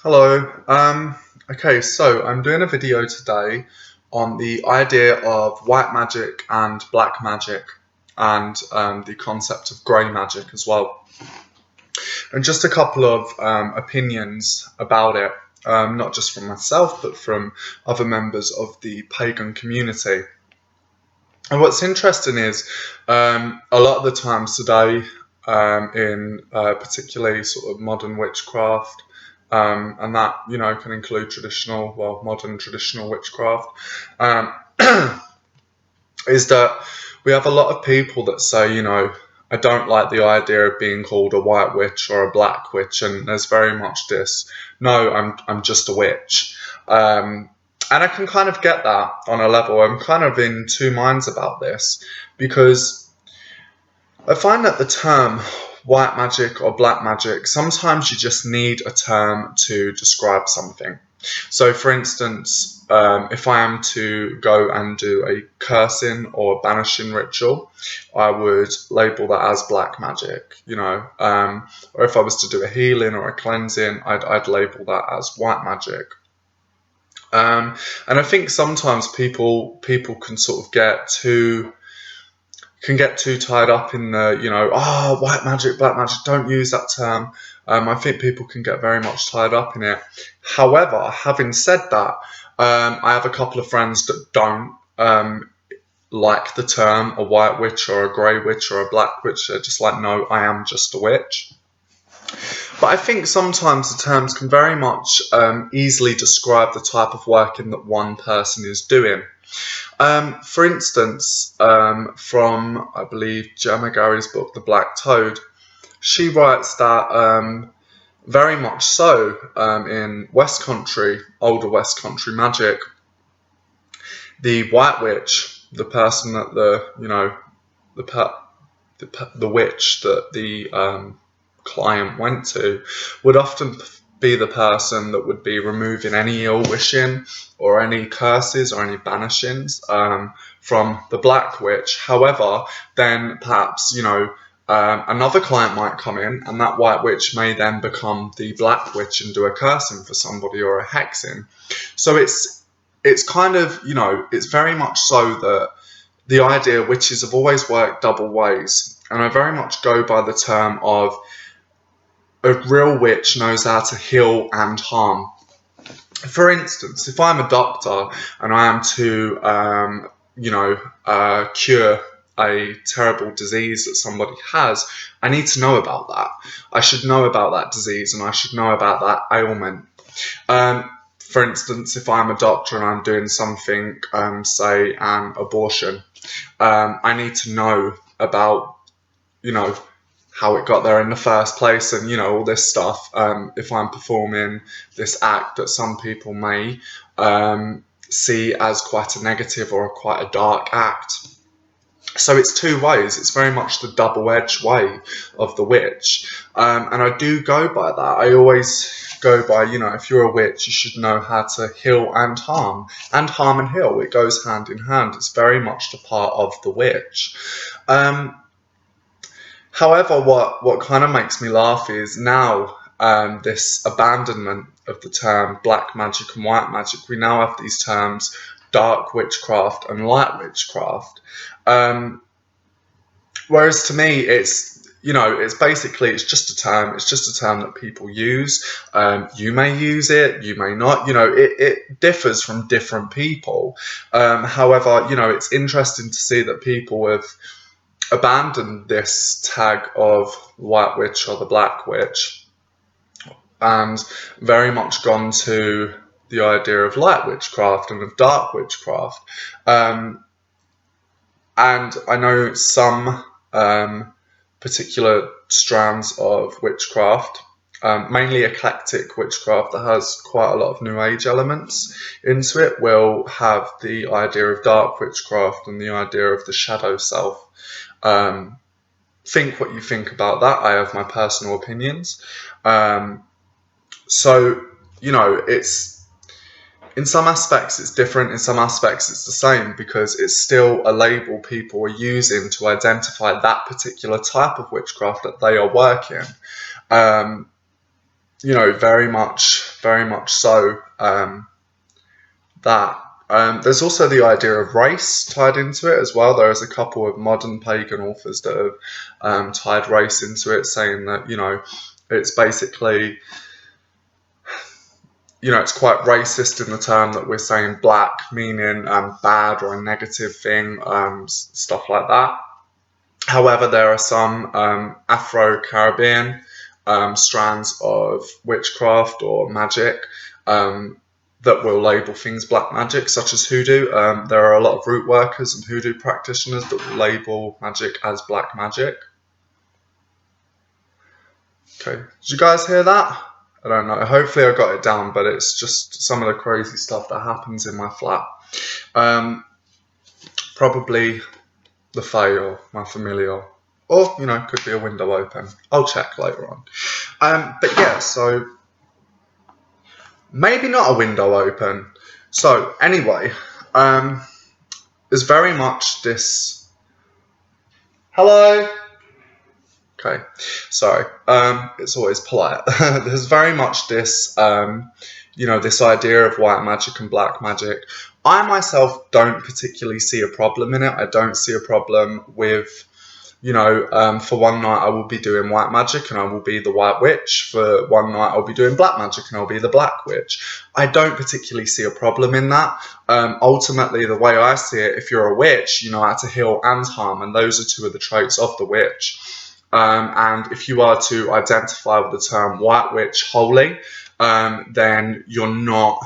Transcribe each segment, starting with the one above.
Hello. Okay, so I'm doing a video today on the idea of white magic and black magic and the concept of grey magic as well. And just a couple of opinions about it, not just from myself, but from other members of the pagan community. And what's interesting is a lot of the times today, in particularly sort of modern witchcraft, and that can include modern traditional witchcraft, um, is that we have a lot of people that say, I don't like the idea of being called a white witch or a black witch, and there's very much this, no, I'm just a witch. And I can kind of get that on a level. I'm kind of in two minds about this because I find that the term white magic or black magic, sometimes you just need a term to describe something. So for instance, if I am to go and do a cursing or banishing ritual, I would label that as black magic, or if I was to do a healing or a cleansing, I'd label that as white magic. And I think sometimes people can sort of get too tied up in the, white magic, black magic, don't use that term. I think people can get very much tied up in it. However, having said that, I have a couple of friends that don't like the term a white witch or a grey witch or a black witch. They're just like, no, I am just a witch. But I think sometimes the terms can very much easily describe the type of working that one person is doing. For instance, from, I believe, Gemma Gary's book, The Black Toad, she writes that very much so in West Country, older West Country magic, the white witch, the person that the witch that the client went to, would often be the person that would be removing any ill wishing or any curses or any banishings from the black witch. However, then perhaps another client might come in, and that white witch may then become the black witch and do a cursing for somebody or a hexing. So it's kind of, it's very much so that the idea witches have always worked double ways, and I very much go by the term of a real witch knows how to heal and harm. For instance, if I'm a doctor and I am to, cure a terrible disease that somebody has, I need to know about that. I should know about that disease and I should know about that ailment. For instance, if I'm a doctor and I'm doing something, say an abortion, I need to know about, how it got there in the first place and, all this stuff. If I'm performing this act that some people may see as quite a negative or quite a dark act. So it's two ways. It's very much the double-edged way of the witch. And I do go by that. I always go by, if you're a witch, you should know how to heal and harm. And harm and heal, it goes hand in hand. It's very much the part of the witch. However, what kind of makes me laugh is now this abandonment of the term black magic and white magic. We now have these terms dark witchcraft and light witchcraft. Whereas to me, it's basically just a term. It's just a term that people use. You may use it, you may not. It differs from different people. However, it's interesting to see that people have abandoned this tag of white witch or the black witch and very much gone to the idea of light witchcraft and of dark witchcraft. And I know some particular strands of witchcraft, mainly eclectic witchcraft that has quite a lot of New Age elements into it, will have the idea of dark witchcraft and the idea of the shadow self. Think what you think about that. I have my personal opinions. So, it's, in some aspects it's different, in some aspects it's the same, because it's still a label people are using to identify that particular type of witchcraft that they are working. you know, very much so, that there's also the idea of race tied into it as well. There is a couple of modern pagan authors that have tied race into it, saying that, you know, it's basically, you know, it's quite racist in the term that we're saying black meaning bad or a negative thing, stuff like that. However, there are some Afro-Caribbean strands of witchcraft or magic that will label things black magic, such as hoodoo. There are a lot of root workers and hoodoo practitioners that will label magic as black magic. Okay, did you guys hear that? I don't know. Hopefully I got it down, but it's just some of the crazy stuff that happens in my flat. Probably the Fae or my familiar. Or, you know, could be a window open. I'll check later on. But yeah, so maybe not a window open. So anyway, there's very much this. Hello. Okay, sorry. It's always polite. There's very much this, you know, this idea of white magic and black magic. I myself don't particularly see a problem in it. I don't see a problem with, you know, for one night I will be doing white magic and I will be the white witch. For one night I'll be doing black magic and I'll be the black witch. I don't particularly see a problem in that. Ultimately, the way I see it, if you're a witch, you know how to heal and harm, and those are two of the traits of the witch. And if you are to identify with the term white witch wholly, then you're not,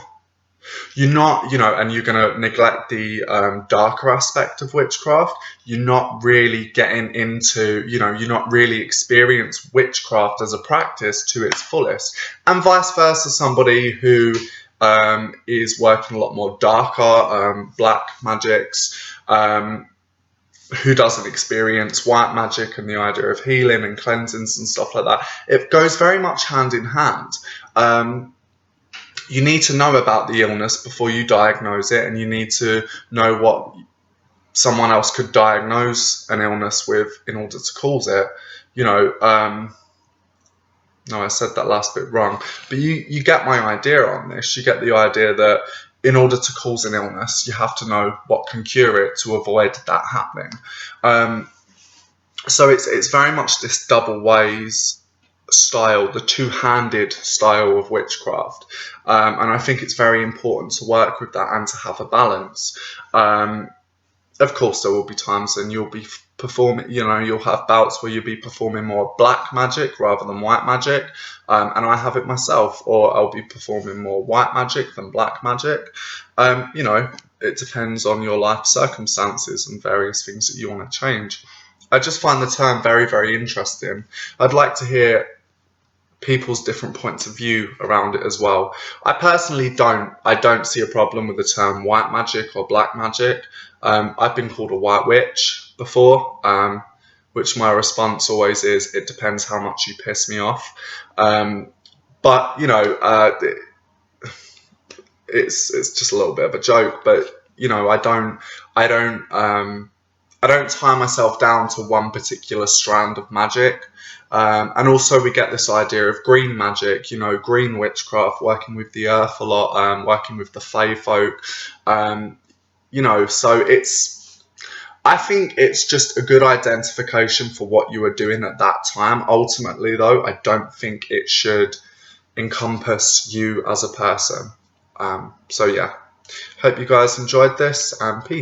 you know, and you're going to neglect the darker aspect of witchcraft. You're not really getting into, you know, you're not really experience witchcraft as a practice to its fullest. And vice versa, somebody who is working a lot more darker, black magics, who doesn't experience white magic and the idea of healing and cleansings and stuff like that. It goes very much hand in hand. You need to know about the illness before you diagnose it, and you need to know what someone else could diagnose an illness with in order to cause it. You know, no, I said that last bit wrong, but you get my idea on this. You get the idea that in order to cause an illness, you have to know what can cure it to avoid that happening. So it's very much this double ways style, the two-handed style of witchcraft. And I think it's very important to work with that and to have a balance. Of course, there will be times when you'll be performing, you know, you'll have bouts where you'll be performing more black magic rather than white magic. And I have it myself, or I'll be performing more white magic than black magic. You know, it depends on your life circumstances and various things that you want to change. I just find the term very, very interesting. I'd like to hear people's different points of view around it as well. I personally don't see a problem with the term white magic or black magic. I've been called a white witch before, which my response always is, it depends how much you piss me off. But, you know, it's just a little bit of a joke, but, you know, I don't tie myself down to one particular strand of magic. And also we get this idea of green magic, you know, green witchcraft, working with the earth a lot, working with the fae folk, you know, so I think it's just a good identification for what you were doing at that time. Ultimately, though, I don't think it should encompass you as a person. So yeah, hope you guys enjoyed this, and peace.